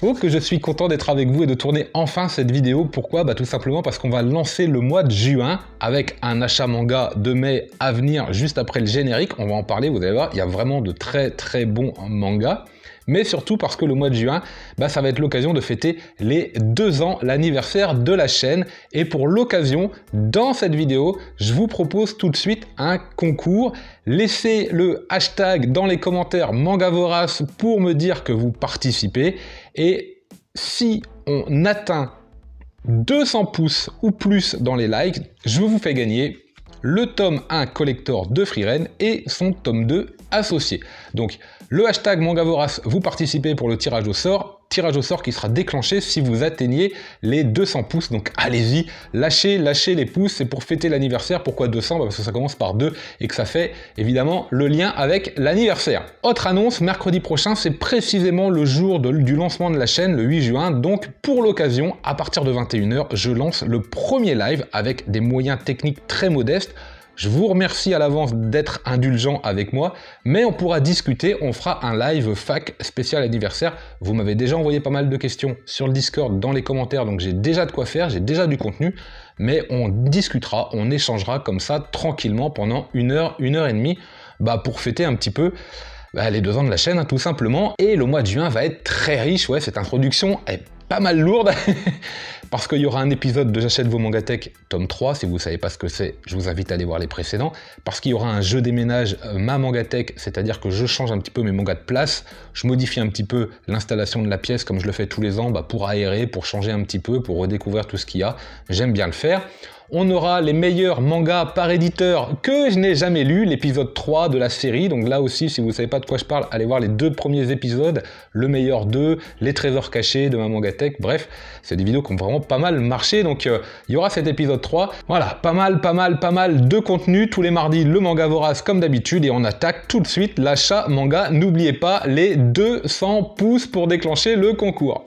Oh, que je suis content d'être avec vous et de tourner enfin cette vidéo. Pourquoi? Tout simplement parce qu'on va lancer le mois de juin avec un achat manga de mai à venir juste après le générique. On va en parler, vous allez voir, il y a vraiment de très bons mangas. Mais surtout parce que le mois de juin, ça va être l'occasion de fêter les 2 ans, l'anniversaire de la chaîne. Et pour l'occasion, dans cette vidéo, je vous propose tout de suite un concours. Laissez le hashtag dans les commentaires Mangavorace pour me dire que vous participez. Et si on atteint 200 pouces ou plus dans les likes, je vous fais gagner le tome 1 collector de Frieren et son tome 2 associé. Donc le hashtag Mangavorace, vous participez pour le tirage au sort qui sera déclenché si vous atteignez les 200 pouces. Donc allez-y, lâchez les pouces, c'est pour fêter l'anniversaire. Pourquoi 200? Parce que ça commence par 2 et que ça fait évidemment le lien avec l'anniversaire. Autre annonce, mercredi prochain, c'est précisément le jour du lancement de la chaîne, le 8 juin. Donc pour l'occasion, à partir de 21h, je lance le premier live avec des moyens techniques très modestes. Je vous remercie à l'avance d'être indulgent avec moi, mais on pourra discuter, on fera un live fac spécial anniversaire. Vous m'avez déjà envoyé pas mal de questions sur le Discord, dans les commentaires, donc j'ai déjà de quoi faire, j'ai déjà du contenu, mais on discutera, on échangera comme ça, tranquillement, pendant 1 heure et demie, pour fêter un petit peu les 2 ans de la chaîne, tout simplement. Et le mois de juin va être très riche, ouais, cette introduction est pas mal lourde, parce qu'il y aura un épisode de J'achète vos Mangatech, tome 3, si vous ne savez pas ce que c'est, je vous invite à aller voir les précédents, parce qu'il y aura un jeu déménage ma Mangatech, c'est-à-dire que je change un petit peu mes mangas de place, je modifie un petit peu l'installation de la pièce, comme je le fais tous les ans, pour aérer, pour changer un petit peu, pour redécouvrir tout ce qu'il y a, j'aime bien le faire. On aura les meilleurs mangas par éditeur que je n'ai jamais lus, l'épisode 3 de la série. Donc là aussi, si vous ne savez pas de quoi je parle, allez voir les 2 premiers épisodes, le meilleur 2, les trésors cachés de ma Mangatech. Bref, c'est des vidéos qui ont vraiment pas mal marché. Donc il y aura cet épisode 3. Voilà, pas mal de contenu. Tous les mardis, le Mangavorace comme d'habitude. Et on attaque tout de suite l'achat manga. N'oubliez pas les 200 pouces pour déclencher le concours.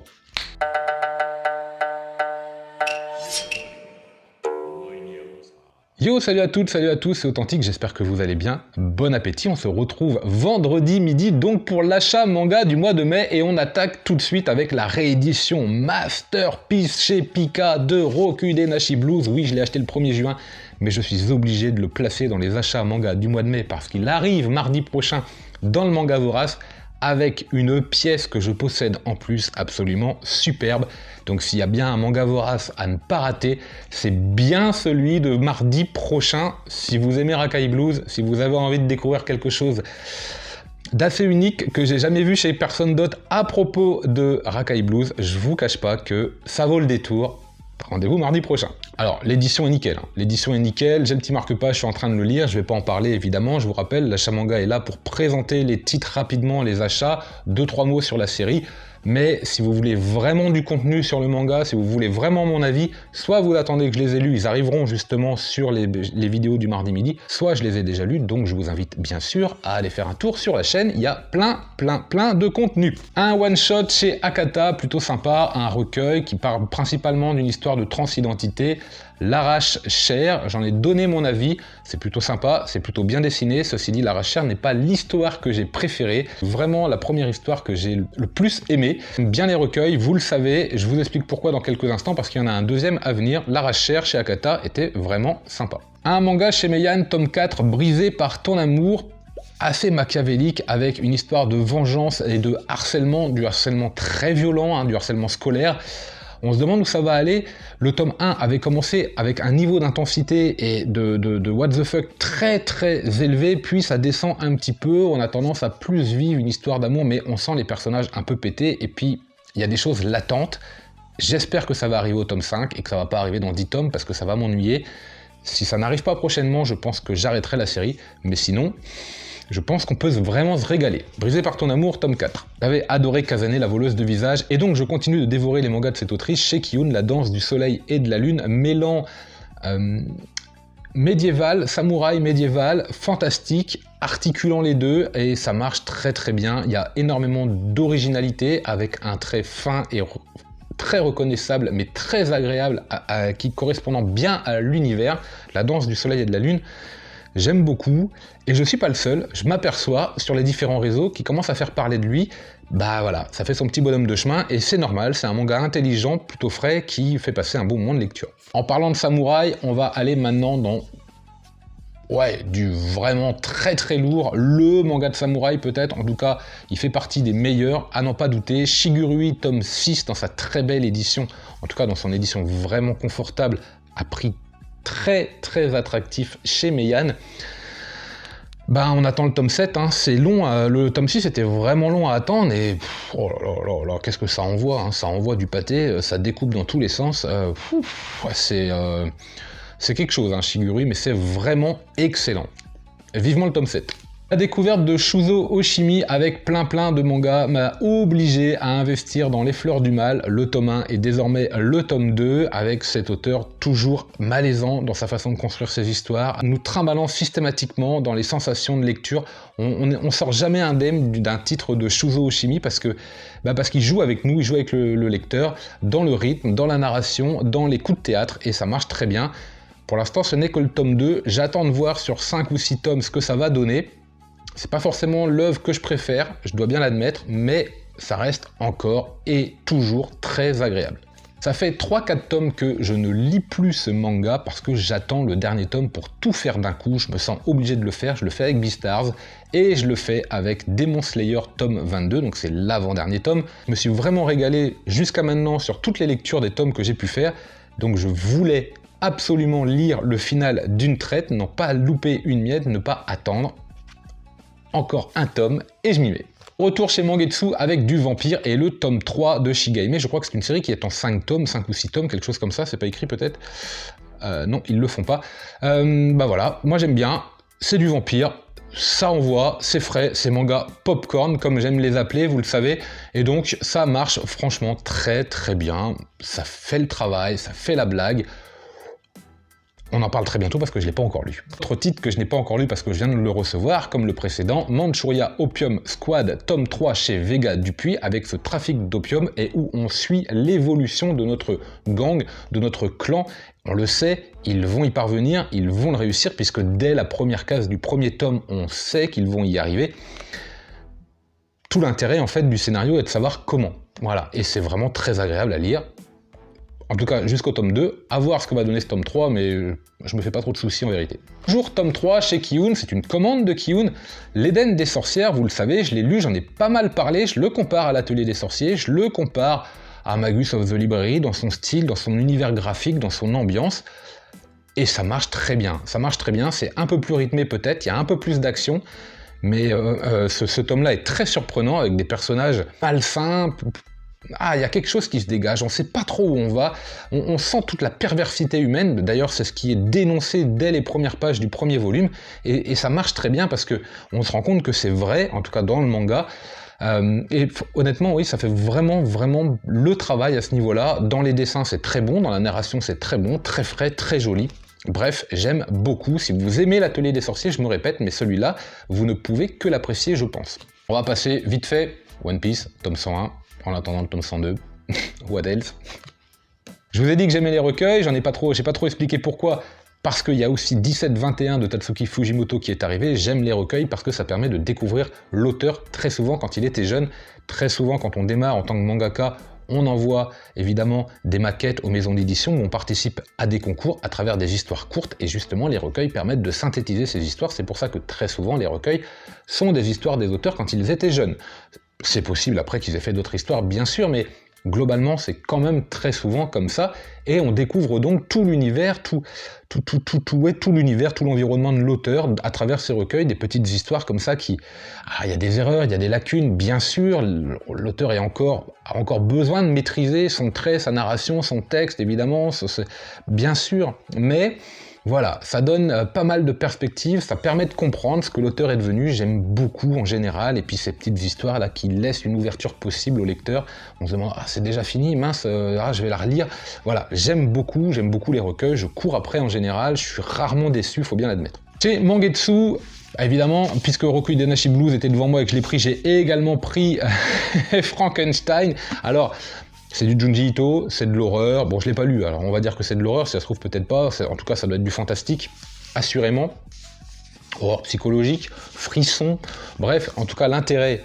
Yo, salut à toutes, salut à tous, c'est Authentique, j'espère que vous allez bien. Bon appétit, on se retrouve vendredi midi, donc pour l'achat manga du mois de mai, et on attaque tout de suite avec la réédition Masterpiece chez Pika de Rokude Nashi Blues. Oui, je l'ai acheté le 1er juin, mais je suis obligé de le placer dans les achats manga du mois de mai, parce qu'il arrive mardi prochain dans le Mangavorace, avec une pièce que je possède en plus absolument superbe. Donc s'il y a bien un Mangavorace à ne pas rater, c'est bien celui de mardi prochain. Si vous aimez Rakai Blues, si vous avez envie de découvrir quelque chose d'assez unique que j'ai jamais vu chez personne d'autre à propos de Rakai Blues, je vous cache pas que ça vaut le détour. Rendez-vous mardi prochain. Alors, l'édition est nickel. L'édition est nickel, j'ai le petit marque-page, je suis en train de le lire, je vais pas en parler évidemment, je vous rappelle, l'achat manga est là pour présenter les titres rapidement, les achats, 2-3 mots sur la série. Mais si vous voulez vraiment du contenu sur le manga, si vous voulez vraiment mon avis, soit vous attendez que je les ai lus, ils arriveront justement sur les vidéos du mardi midi, soit je les ai déjà lus, donc je vous invite bien sûr à aller faire un tour sur la chaîne, il y a plein de contenu. Un one-shot chez Akata, plutôt sympa, un recueil qui parle principalement d'une histoire de transidentité, L'Arrache-Chair, j'en ai donné mon avis, c'est plutôt sympa, c'est plutôt bien dessiné, ceci dit L'Arrache-Chair n'est pas l'histoire que j'ai préférée, vraiment la première histoire que j'ai le plus aimée. J'aime bien les recueils, vous le savez, je vous explique pourquoi dans quelques instants, parce qu'il y en a un deuxième à venir, L'Arrache-Chair chez Akata était vraiment sympa. Un manga chez Meian, tome 4, Brisé par ton amour, assez machiavélique, avec une histoire de vengeance et de harcèlement, du harcèlement très violent, du harcèlement scolaire. On se demande où ça va aller. Le tome 1 avait commencé avec un niveau d'intensité et de what the fuck très élevé, puis ça descend un petit peu, on a tendance à plus vivre une histoire d'amour, mais on sent les personnages un peu pétés, et puis il y a des choses latentes. J'espère que ça va arriver au tome 5 et que ça va pas arriver dans 10 tomes, parce que ça va m'ennuyer. Si ça n'arrive pas prochainement, je pense que j'arrêterai la série, mais sinon... je pense qu'on peut vraiment se régaler. Brisé par ton amour, tome 4. J'avais adoré Kazane, la voleuse de visage, et donc je continue de dévorer les mangas de cette autrice, chez Kiyun, La danse du soleil et de la lune, mêlant médiéval, samouraï médiéval, fantastique, articulant les deux, et ça marche très bien. Il y a énormément d'originalité, avec un trait fin et très reconnaissable, mais très agréable, qui correspondant bien à l'univers, La danse du soleil et de la lune. J'aime beaucoup, et je suis pas le seul, je m'aperçois sur les différents réseaux qui commencent à faire parler de lui, bah voilà, ça fait son petit bonhomme de chemin, et c'est normal, c'est un manga intelligent, plutôt frais, qui fait passer un bon moment de lecture. En parlant de samouraï, on va aller maintenant dans... ouais, du vraiment très très lourd, le manga de samouraï peut-être, en tout cas, il fait partie des meilleurs, à n'en pas douter. Shigurui, tome 6, dans sa très belle édition, en tout cas dans son édition vraiment confortable, à prix très très attractif chez Meian. Ben, on attend le tome 7, hein. C'est long, le tome 6 était vraiment long à attendre, et oh là là là là, qu'est-ce que ça envoie, hein. Ça envoie du pâté, ça découpe dans tous les sens, ouais, c'est quelque chose, hein, Shigurui, mais c'est vraiment excellent. Vivement le tome 7. La découverte de Shuzo Oshimi avec plein de mangas m'a obligé à investir dans Les Fleurs du Mal. Le tome 1 et désormais le tome 2, avec cet auteur toujours malaisant dans sa façon de construire ses histoires, nous trimballant systématiquement dans les sensations de lecture. On sort jamais indemne d'un titre de Shuzo Oshimi parce qu'il joue avec nous, il joue avec le lecteur, dans le rythme, dans la narration, dans les coups de théâtre, et ça marche très bien. Pour l'instant, ce n'est que le tome 2, j'attends de voir sur 5 ou 6 tomes ce que ça va donner. C'est pas forcément l'œuvre que je préfère, je dois bien l'admettre, mais ça reste encore et toujours très agréable. Ça fait 3-4 tomes que je ne lis plus ce manga parce que j'attends le dernier tome pour tout faire d'un coup, je me sens obligé de le faire, je le fais avec Beastars et je le fais avec Demon Slayer tome 22, donc c'est l'avant-dernier tome. Je me suis vraiment régalé jusqu'à maintenant sur toutes les lectures des tomes que j'ai pu faire, donc je voulais absolument lire le final d'une traite, non pas louper une miette, ne pas attendre. Encore un tome et je m'y mets. Retour chez Mangetsu avec du vampire et le tome 3 de Shigaime. Je crois que c'est une série qui est en 5 tomes, 5 ou 6 tomes, quelque chose comme ça, c'est pas écrit peut-être. Non, ils le font pas. Bah voilà, moi j'aime bien, c'est du vampire, ça envoie, c'est frais, c'est manga popcorn comme j'aime les appeler, vous le savez, et donc ça marche franchement très très bien, ça fait le travail, ça fait la blague. On en parle très bientôt parce que je ne l'ai pas encore lu. Autre titre que je n'ai pas encore lu parce que je viens de le recevoir, comme le précédent, Manchuria Opium Squad, tome 3 chez Vega Dupuis, avec ce trafic d'opium et où on suit l'évolution de notre gang, de notre clan. On le sait, ils vont y parvenir, ils vont le réussir, puisque dès la première case du premier tome, on sait qu'ils vont y arriver. Tout l'intérêt en fait du scénario est de savoir comment. Voilà, et c'est vraiment très agréable à lire. En tout cas, jusqu'au tome 2, à voir ce que va donner ce tome 3, mais je me fais pas trop de soucis en vérité. Toujours tome 3 chez Kiun, c'est une commande de Kiun. L'Éden des sorcières, vous le savez, je l'ai lu, j'en ai pas mal parlé, je le compare à l'Atelier des sorciers, je le compare à Magus of the Library, dans son style, dans son univers graphique, dans son ambiance. Et ça marche très bien, c'est un peu plus rythmé peut-être, il y a un peu plus d'action, mais ce tome-là est très surprenant, avec des personnages malsains. Ah, il y a quelque chose qui se dégage, on ne sait pas trop où on va, on sent toute la perversité humaine, d'ailleurs c'est ce qui est dénoncé dès les premières pages du premier volume, et ça marche très bien parce qu'on se rend compte que c'est vrai, en tout cas dans le manga, et honnêtement oui, ça fait vraiment le travail à ce niveau-là. Dans les dessins c'est très bon, dans la narration c'est très bon, très frais, très joli. Bref, j'aime beaucoup. Si vous aimez l'Atelier des sorciers, je me répète, mais celui-là, vous ne pouvez que l'apprécier, je pense. On va passer vite fait, One Piece, tome 101, en attendant le tome 102, what else. Je vous ai dit que j'aimais les recueils, j'ai pas trop expliqué pourquoi, parce qu'il y a aussi 1721 de Tatsuki Fujimoto qui est arrivé. J'aime les recueils parce que ça permet de découvrir l'auteur très souvent quand il était jeune, très souvent quand on démarre en tant que mangaka, on envoie évidemment des maquettes aux maisons d'édition où on participe à des concours à travers des histoires courtes, et justement les recueils permettent de synthétiser ces histoires. C'est pour ça que très souvent les recueils sont des histoires des auteurs quand ils étaient jeunes. C'est possible après qu'ils aient fait d'autres histoires, bien sûr, mais globalement, c'est quand même très souvent comme ça, et on découvre donc tout l'univers, tout l'univers, tout l'environnement de l'auteur à travers ces recueils, des petites histoires comme ça qui... il y a des erreurs, il y a des lacunes, bien sûr, l'auteur a encore besoin de maîtriser son trait, sa narration, son texte, évidemment, bien sûr, mais... Voilà, ça donne pas mal de perspectives, ça permet de comprendre ce que l'auteur est devenu, j'aime beaucoup en général, et puis ces petites histoires là qui laissent une ouverture possible au lecteur, on se demande « Ah, c'est déjà fini, mince, je vais la relire ». Voilà, j'aime beaucoup les recueils, je cours après en général, je suis rarement déçu, faut bien l'admettre. Chez Mangetsu, évidemment, puisque Roku Idenashi Blues était devant moi et que je l'ai pris, j'ai également pris Frankenstein. Alors, c'est du Junji Ito, c'est de l'horreur. Bon, je l'ai pas lu, alors on va dire que c'est de l'horreur, si ça se trouve peut-être pas. En tout cas, ça doit être du fantastique, assurément. horreur psychologique, frisson, bref, en tout cas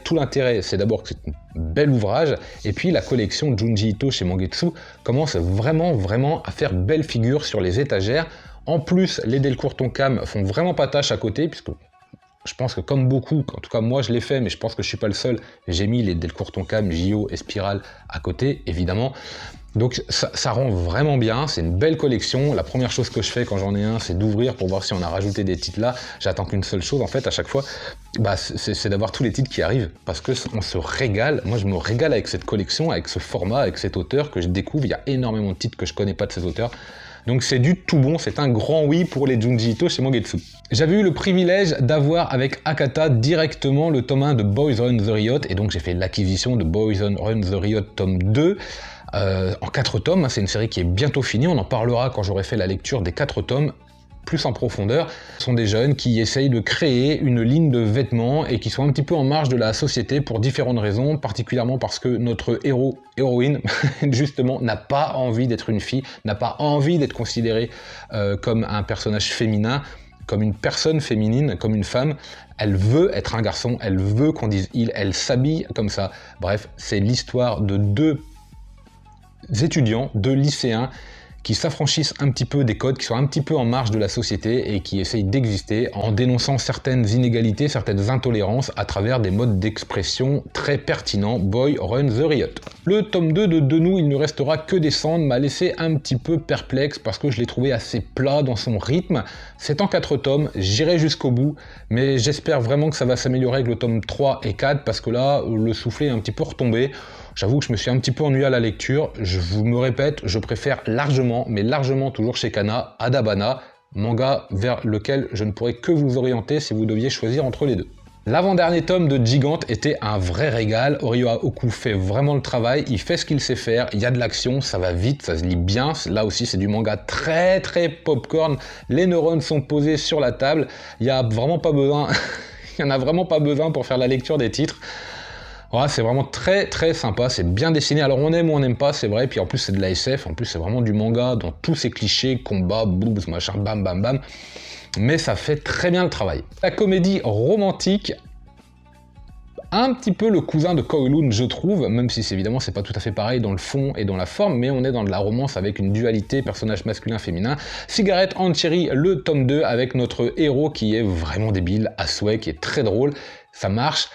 tout l'intérêt, c'est d'abord que c'est un bel ouvrage, et puis la collection Junji Ito chez Mangetsu commence vraiment à faire belle figure sur les étagères. En plus, les Delcourt Tonkam font vraiment pas tâche à côté, puisque je pense que comme beaucoup, en tout cas moi je l'ai fait, mais je pense que je suis pas le seul, j'ai mis les Delcourt Tonkam, JO et Spiral à côté, évidemment. Donc ça rend vraiment bien, c'est une belle collection. La première chose que je fais quand j'en ai un, c'est d'ouvrir pour voir si on a rajouté des titres là. J'attends qu'une seule chose en fait à chaque fois, c'est d'avoir tous les titres qui arrivent, parce que on se régale. Moi je me régale avec cette collection, avec ce format, avec cet auteur que je découvre. Il y a énormément de titres que je connais pas de ces auteurs. Donc c'est du tout bon, c'est un grand oui pour les Junji Ito chez Mangetsu. J'avais eu le privilège d'avoir avec Akata directement le tome 1 de Boys Run the Riot, et donc j'ai fait l'acquisition de Boys Run the Riot tome 2, en 4 tomes, c'est une série qui est bientôt finie, on en parlera quand j'aurai fait la lecture des 4 tomes, plus en profondeur. Ce sont des jeunes qui essayent de créer une ligne de vêtements et qui sont un petit peu en marge de la société pour différentes raisons, particulièrement parce que notre héroïne, justement, n'a pas envie d'être une fille, n'a pas envie d'être considérée comme un personnage féminin, comme une personne féminine, comme une femme. Elle veut être un garçon, elle veut qu'on dise il, elle s'habille comme ça. Bref, c'est l'histoire de 2 étudiants, 2 lycéens, qui s'affranchissent un petit peu des codes, qui sont un petit peu en marge de la société et qui essayent d'exister en dénonçant certaines inégalités, certaines intolérances à travers des modes d'expression très pertinents. Boy Run the Riot. Le tome 2 de Denou, il ne restera que descendre, m'a laissé un petit peu perplexe parce que je l'ai trouvé assez plat dans son rythme. C'est en 4 tomes, j'irai jusqu'au bout, mais j'espère vraiment que ça va s'améliorer avec le tome 3 et 4 parce que là, le soufflet est un petit peu retombé. J'avoue que je me suis un petit peu ennuyé à la lecture, je vous me répète, je préfère largement, mais largement toujours chez Kana, Adabana, manga vers lequel je ne pourrais que vous orienter si vous deviez choisir entre les deux. L'avant-dernier tome de Gigante était un vrai régal, Orioa Oku fait vraiment le travail, il fait ce qu'il sait faire, il y a de l'action, ça va vite, ça se lit bien, là aussi c'est du manga très popcorn, les neurones sont posés sur la table, il n'y a vraiment pas besoin, il n'y en a vraiment pas besoin pour faire la lecture des titres. Voilà, c'est vraiment très sympa, c'est bien dessiné, alors on aime ou on n'aime pas, c'est vrai, puis en plus c'est de la SF, en plus c'est vraiment du manga dans tous ces clichés, combat, boobs, machin, bam bam bam, mais ça fait très bien le travail. La comédie romantique, un petit peu le cousin de Kowloon je trouve, même si évidemment c'est pas tout à fait pareil dans le fond et dans la forme, mais on est dans de la romance avec une dualité personnage masculin-féminin. Cigarette and Cherry, le tome 2 avec notre héros qui est vraiment débile, à souhait, qui est très drôle, ça marche.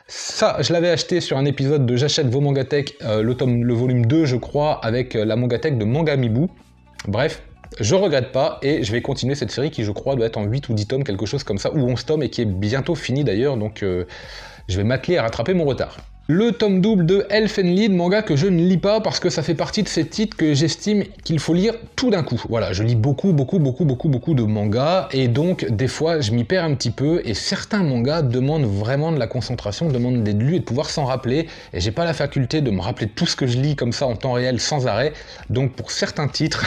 Ça, je l'avais acheté sur un épisode de J'achète vos mangatech, le volume 2 je crois, avec la mangatech de Mangamibu. Bref, je regrette pas et je vais continuer cette série qui je crois doit être en 8 ou 10 tomes, quelque chose comme ça, ou 11 tomes et qui est bientôt finie d'ailleurs, donc je vais m'atteler à rattraper mon retard. Le tome double de Elfenlied, manga que je ne lis pas parce que ça fait partie de ces titres que j'estime qu'il faut lire tout d'un coup. Voilà, je lis beaucoup de mangas et donc des fois je m'y perds un petit peu et certains mangas demandent vraiment de la concentration, demandent d'être lus et de pouvoir s'en rappeler et j'ai pas la faculté de me rappeler tout ce que je lis comme ça en temps réel sans arrêt. Donc pour certains titres,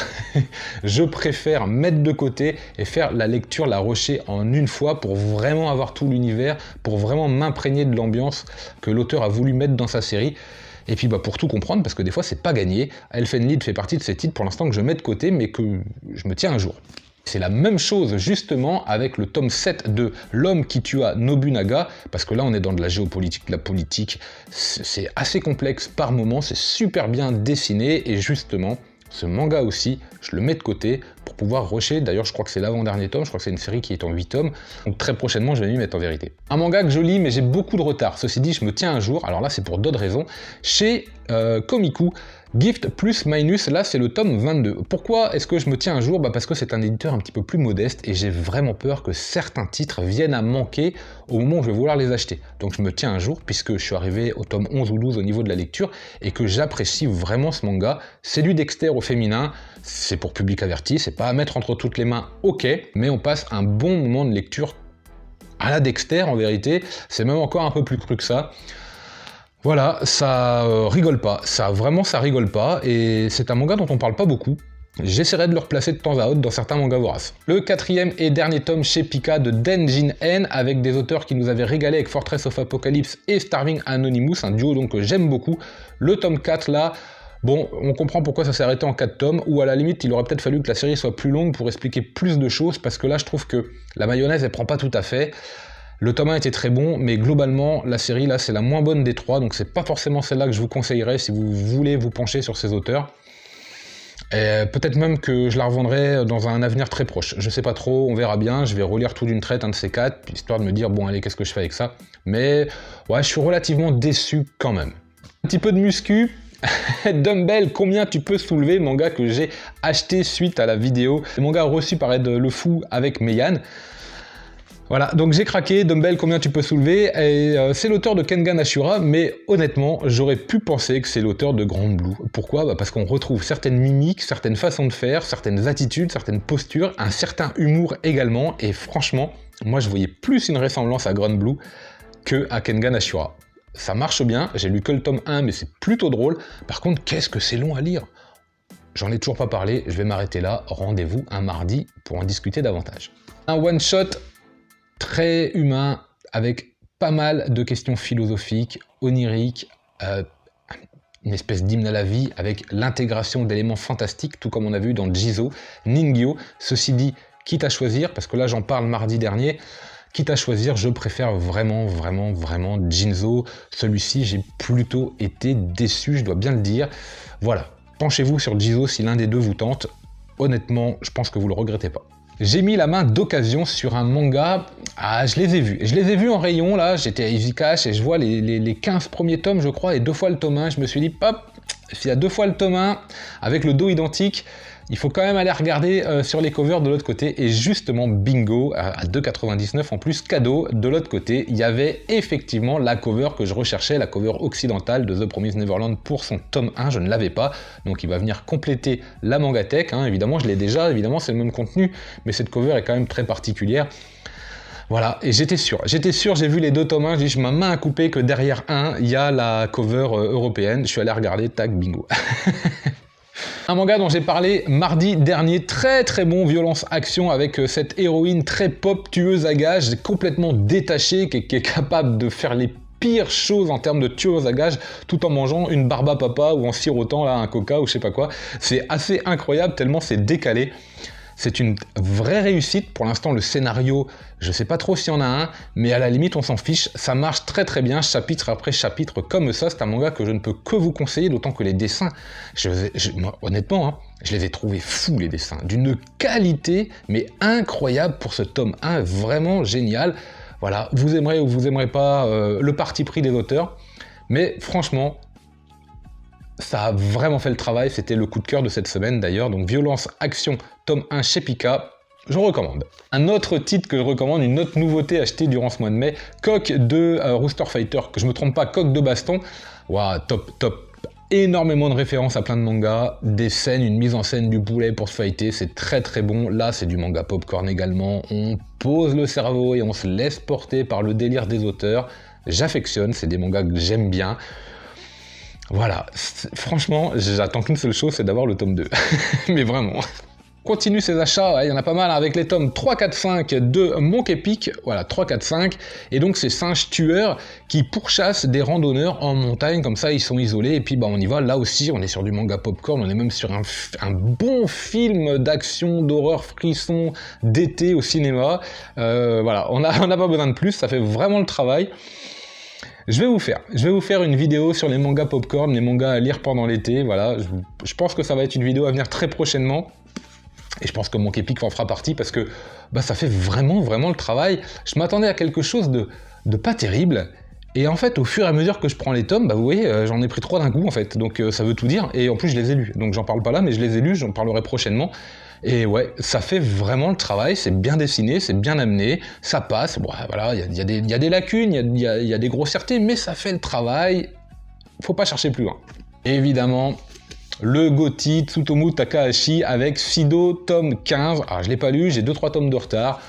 je préfère mettre de côté et faire la lecture, la rusher en une fois pour vraiment avoir tout l'univers, pour vraiment m'imprégner de l'ambiance que l'auteur a voulu mettre dans sa série, et puis pour tout comprendre, parce que des fois c'est pas gagné. Elfenlied fait partie de ces titres pour l'instant que je mets de côté, mais que je me tiens un jour. C'est la même chose justement avec le tome 7 de L'homme qui tua Nobunaga, parce que là on est dans de la géopolitique, de la politique, c'est assez complexe par moments, c'est super bien dessiné, et justement, ce manga aussi, je le mets de côté pour pouvoir rusher. D'ailleurs, je crois que c'est l'avant-dernier tome, je crois que c'est une série qui est en 8 tomes, donc très prochainement, je vais m'y mettre en vérité. Un manga que je lis, mais j'ai beaucoup de retard. Ceci dit, je me tiens un jour, alors là, c'est pour d'autres raisons, chez Komiku, Gift plus Minus, là c'est le tome 22. Pourquoi est-ce que je me tiens un jour ? Parce que c'est un éditeur un petit peu plus modeste et j'ai vraiment peur que certains titres viennent à manquer au moment où je vais vouloir les acheter. Donc je me tiens un jour puisque je suis arrivé au tome 11 ou 12 au niveau de la lecture et que j'apprécie vraiment ce manga. C'est du Dexter au féminin, c'est pour public averti, c'est pas à mettre entre toutes les mains, ok, mais on passe un bon moment de lecture à la Dexter en vérité, c'est même encore un peu plus cru que ça. Voilà, ça rigole pas, ça rigole pas, et c'est un manga dont on parle pas beaucoup. J'essaierai de le replacer de temps à autre dans certains mangas voraces. Le 4e et dernier tome chez Pika de Denjin N, avec des auteurs qui nous avaient régalé avec Fortress of Apocalypse et Starving Anonymous, un duo donc que j'aime beaucoup. Le tome 4 là, Bon, on comprend pourquoi ça s'est arrêté en 4 tomes, ou à la limite, il aurait peut-être fallu que la série soit plus longue pour expliquer plus de choses, parce que là, je trouve que la mayonnaise, elle prend pas tout à fait. Le tome 1 était très bon, mais globalement, la série, là, c'est la moins bonne des 3, donc c'est pas forcément celle-là que je vous conseillerais si vous voulez vous pencher sur ces auteurs. Peut-être même que je la revendrai dans un avenir très proche. Je sais pas trop, on verra bien, je vais relire tout d'une traite, un de ces 4, histoire de me dire, bon allez, qu'est-ce que je fais avec ça? Mais ouais, je suis relativement déçu quand même. Un petit peu de muscu. Dumbbell, combien tu peux soulever, manga que j'ai acheté suite à la vidéo. Le manga reçu par Ed Le Fou avec Meian. Voilà, donc j'ai craqué, Dumbbell, combien tu peux soulever, et c'est l'auteur de Kengan Ashura, mais honnêtement, j'aurais pu penser que c'est l'auteur de Grand Blue. Pourquoi? Parce qu'on retrouve certaines mimiques, certaines façons de faire, certaines attitudes, certaines postures, un certain humour également, et franchement, moi je voyais plus une ressemblance à Grand Blue que à Kengan Ashura. Ça marche bien, j'ai lu que le tome 1, mais c'est plutôt drôle. Par contre, qu'est-ce que c'est long à lire? J'en ai toujours pas parlé, je vais m'arrêter là, rendez-vous un mardi pour en discuter davantage. Un one-shot très humain, avec pas mal de questions philosophiques, oniriques, une espèce d'hymne à la vie, avec l'intégration d'éléments fantastiques, tout comme on a vu dans Jizo, Ningyo. Ceci dit, quitte à choisir, parce que là j'en parle mardi dernier, quitte à choisir, je préfère vraiment Jinzo. Celui-ci, j'ai plutôt été déçu, je dois bien le dire. Voilà, penchez-vous sur Jizo si l'un des deux vous tente. Honnêtement, je pense que vous le regrettez pas. J'ai mis la main d'occasion sur un manga, je les ai vus. Je les ai vus en rayon, là, j'étais à Easy Cash et je vois les 15 premiers tomes, je crois, et 2 fois le tome 1. Je me suis dit, hop, s'il y a 2 fois le tome 1, avec le dos identique, il faut quand même aller regarder sur les covers de l'autre côté. Et justement, bingo, à 2,99 en plus, cadeau, de l'autre côté, il y avait effectivement la cover que je recherchais, la cover occidentale de The Promised Neverland pour son tome 1. Je ne l'avais pas, donc il va venir compléter la Mangatech. Hein. Évidemment, je l'ai déjà, évidemment, c'est le même contenu, mais cette cover est quand même très particulière. Voilà, et j'étais sûr, j'ai vu les 2 tomes 1, je dis, je ma main à couper que derrière un, il y a la cover européenne. Je suis allé regarder, tac, bingo. Un manga dont j'ai parlé mardi dernier, très bon, violence action, avec cette héroïne très pop, tueuse à gages, complètement détachée, qui est capable de faire les pires choses en termes de tueuse à gages, tout en mangeant une barbe à papa ou en sirotant là un coca ou je sais pas quoi. C'est assez incroyable tellement c'est décalé. C'est une vraie réussite. Pour l'instant, le scénario, je sais pas trop s'il y en a un, mais à la limite, on s'en fiche. Ça marche très bien, chapitre après chapitre, comme ça. C'est un manga que je ne peux que vous conseiller, d'autant que les dessins, moi, honnêtement, hein, je les ai trouvés fous, les dessins. D'une qualité, mais incroyable pour ce tome 1, vraiment génial. Voilà, vous aimerez ou vous aimerez pas le parti pris des auteurs, mais franchement, ça a vraiment fait le travail, c'était le coup de cœur de cette semaine d'ailleurs, donc Violence Action, tome 1 chez Pika, je recommande. Un autre titre que je recommande, une autre nouveauté achetée durant ce mois de mai, Coq de Rooster Fighter, que je me trompe pas, Coq de baston, waouh, top, énormément de références à plein de mangas, des scènes, une mise en scène du boulet pour se fighter, c'est très bon, là c'est du manga popcorn également, on pose le cerveau et on se laisse porter par le délire des auteurs, j'affectionne, c'est des mangas que j'aime bien. Voilà, franchement, j'attends qu'une seule chose, c'est d'avoir le tome 2. Mais vraiment. Continue ses achats, il y en a pas mal avec les tomes 3, 4, 5 de Monkey Peak, voilà, 3, 4, 5, et donc ces singes tueurs qui pourchassent des randonneurs en montagne, comme ça ils sont isolés, et puis bah on y va, là aussi on est sur du manga popcorn, on est même sur un bon film d'action, d'horreur, frisson, d'été au cinéma, voilà, on n'a pas besoin de plus, ça fait vraiment le travail. Je vais vous faire une vidéo sur les mangas popcorn, les mangas à lire pendant l'été, voilà, je pense que ça va être une vidéo à venir très prochainement, et je pense que Monkey Peak en fera partie, parce que bah, ça fait vraiment le travail. Je m'attendais à quelque chose de pas terrible, et en fait, au fur et à mesure que je prends les tomes, bah vous voyez, j'en ai pris 3 d'un coup, en fait, donc ça veut tout dire, et en plus je les ai lus, donc j'en parle pas là, mais je les ai lus, j'en parlerai prochainement. Et ouais, ça fait vraiment le travail, c'est bien dessiné, c'est bien amené, ça passe, bon, voilà, il y a des lacunes, il y a des grossièretés, mais ça fait le travail, faut pas chercher plus loin. Et évidemment, le GOTY Tsutomu Takahashi avec Sido, tome 15, alors je l'ai pas lu, j'ai 2-3 tomes de retard,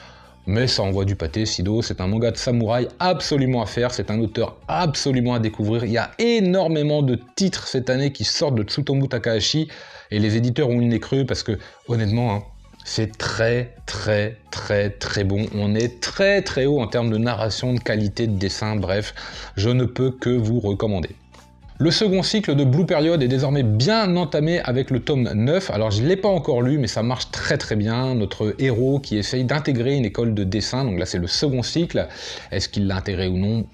mais ça envoie du pâté. Sido, c'est un manga de samouraï absolument à faire, c'est un auteur absolument à découvrir, il y a énormément de titres cette année qui sortent de Tsutomu Takahashi, et les éditeurs ont eu le nez creux parce que, honnêtement, hein, c'est très bon. On est très haut en termes de narration, de qualité, de dessin, bref, je ne peux que vous recommander. Le second cycle de Blue Period est désormais bien entamé avec le tome 9. Alors je ne l'ai pas encore lu, mais ça marche très très bien. Notre héros qui essaye d'intégrer une école de dessin, donc là c'est le second cycle. Est-ce qu'il l'a intégré ou non?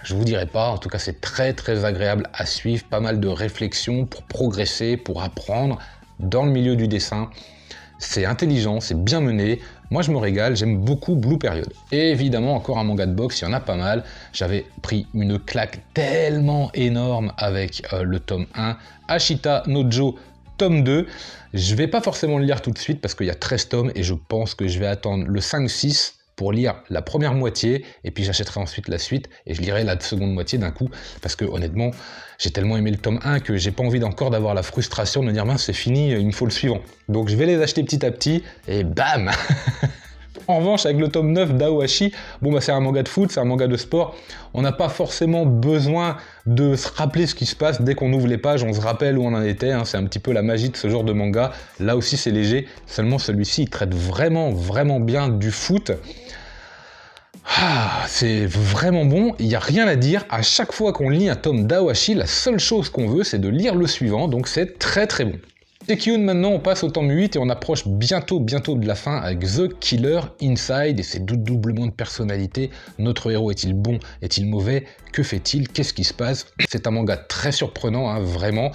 Je vous dirai pas, en tout cas c'est très très agréable à suivre, pas mal de réflexions pour progresser, pour apprendre dans le milieu du dessin. C'est intelligent, c'est bien mené, moi je me régale, j'aime beaucoup Blue Period. Et évidemment encore un manga de boxe, il y en a pas mal. J'avais pris une claque tellement énorme avec le tome 1, Ashita no Joe tome 2. Je vais pas forcément le lire tout de suite parce qu'il y a 13 tomes et je pense que je vais attendre le 5-6 pour lire la première moitié, et puis j'achèterai ensuite la suite, et je lirai la seconde moitié d'un coup, parce que honnêtement, j'ai tellement aimé le tome 1 que j'ai pas envie encore d'avoir la frustration de me dire, mince, c'est fini, il me faut le suivant. Donc je vais les acheter petit à petit, et bam. En revanche, avec le tome 9 d'Aohashi, bon bah c'est un manga de foot, c'est un manga de sport, on n'a pas forcément besoin de se rappeler ce qui se passe dès qu'on ouvre les pages, on se rappelle où on en était, hein, c'est un petit peu la magie de ce genre de manga. Là aussi c'est léger, seulement celui-ci il traite vraiment bien du foot. Ah, c'est vraiment bon, il n'y a rien à dire. À chaque fois qu'on lit un tome d'Aohashi, la seule chose qu'on veut c'est de lire le suivant, donc c'est très très bon. Seiyun, maintenant on passe au tome 8 et on approche bientôt de la fin avec The Killer Inside et ses doublements de personnalité. Notre héros est-il bon? Est-il mauvais? Que fait-il? Qu'est-ce qui se passe? C'est un manga très surprenant, hein, vraiment.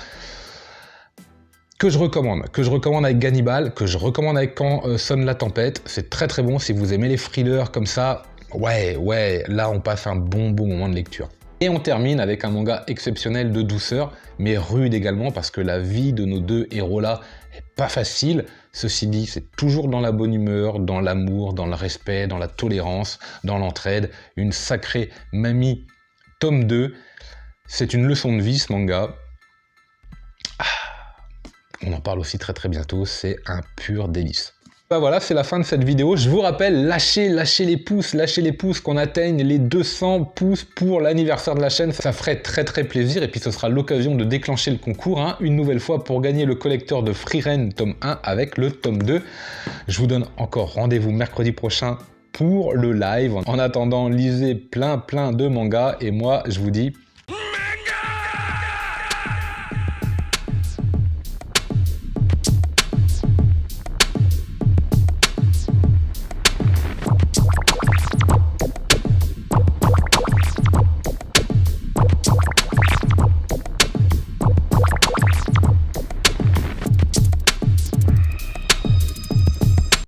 Que je recommande avec Gannibal, que je recommande avec Quand sonne la tempête. C'est très très bon si vous aimez les thrillers comme ça. Ouais, là on passe un bon moment de lecture. Et on termine avec un manga exceptionnel de douceur, mais rude également, parce que la vie de nos deux héros-là est pas facile. Ceci dit, c'est toujours dans la bonne humeur, dans l'amour, dans le respect, dans la tolérance, dans l'entraide. Une sacrée mamie, tome 2. C'est une leçon de vie, ce manga. On en parle aussi très bientôt, c'est un pur délice. Bah voilà, c'est la fin de cette vidéo. Je vous rappelle, lâchez les pouces, qu'on atteigne les 200 pouces pour l'anniversaire de la chaîne. Ça ferait très plaisir et puis ce sera l'occasion de déclencher le concours, hein, une nouvelle fois pour gagner le collecteur de Frieren tome 1 avec le tome 2. Je vous donne encore rendez-vous mercredi prochain pour le live. En attendant, lisez plein de mangas et moi, je vous dis